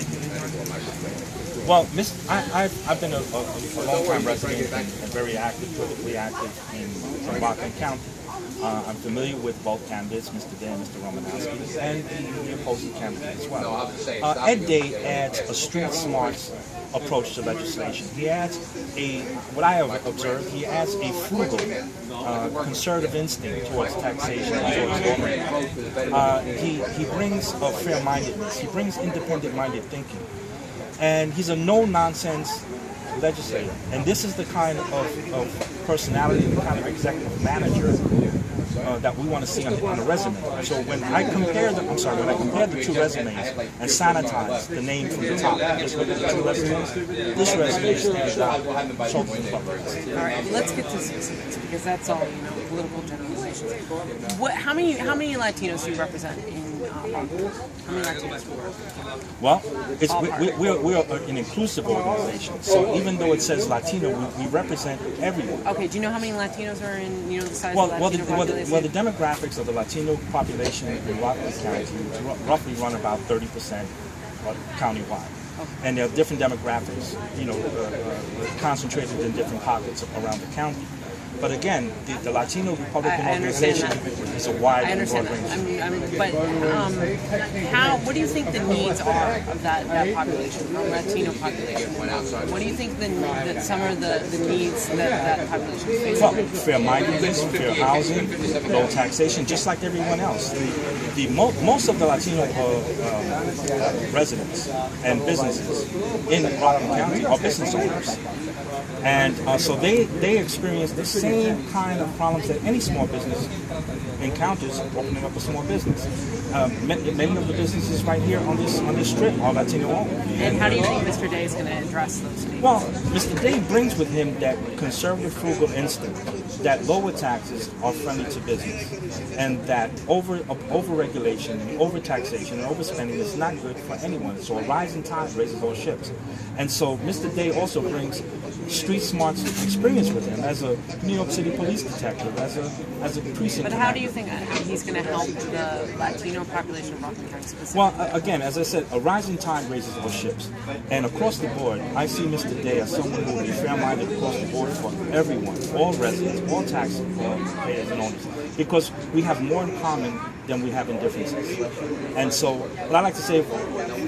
decide to endorse? Well, I've been a long-time resident and very active, politically active in Rockland County. I'm familiar with both candidates, Mr. Day and Mr. Romanowski, and the opposing candidate as well. Ed Day adds a street smarts approach to legislation. He adds what I have observed, he adds a frugal, conservative instinct towards taxation and towards he brings a fair-mindedness. He brings independent-minded thinking. And he's a no-nonsense legislator. And this is the kind of personality, the kind of executive manager that we want to see on a resume. So when I compare the two resumes and sanitize the name from the top, just look at the two resumes, this resume stands out. All right, let's get to specifics because that's all, political generalizations. How many Latinos do you represent in Rockland? How many Latinos do you represent? Well, we're an inclusive organization. So even though it says Latino, we represent everyone. Okay, do you know how many Latinos are in, the size of the Latino population? Well, the demographics of the Latino population in Rockland County roughly run about 30% countywide. Okay. And there are different demographics, concentrated in different pockets around the county. But again, the Latino Republican organization is a wide and broad range. What do you think the needs are of that population, the Latino population? What do you think that some of the needs that population faces? Well, fair-mindedness, fair housing, low taxation, just like everyone else. Most of the Latino residents and businesses in Rockland County are business owners. And so they experience the same kind of problems that any small business encounters opening up a small business. Many of the businesses right here on this strip are Latino owned. And how do you think Mr. Day is going to address those needs? Well, Mr. Day brings with him that conservative, frugal instinct that lower taxes are friendly to business, and that over-regulation and over-taxation and overspending is not good for anyone. So a rising tide raises all ships. And so Mr. Day also brings street smarts experience with him as a New York City police detective, as a precinct. But how do you think he's going to help the Latino population of Rockland County specifically? Well, again, as I said, a rising tide raises all ships. And across the board, I see Mr. Day as someone who will be fair-minded across the board for everyone, all residents, all tax payers and owners, because we have more in common than we have in differences. And so what I like to say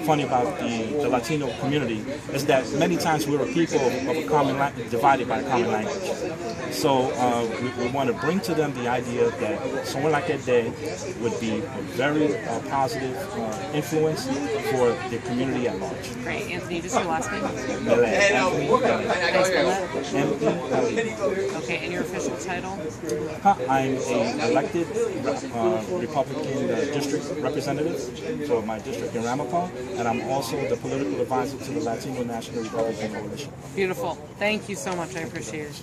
funny about the Latino community is that many times we're a people of a common language, divided by a common language. So we want to bring to them the idea that someone like Ed Day would be a very positive influence for the community at large. Great. Anthony, just your last name? Mele. Anthony Mele. Okay, and your official title? I'm an elected Republican district representative for my district in Ramapo, and I'm also the political advisor to the Latino National Republican Coalition. Beautiful. Thank you so much. I appreciate it.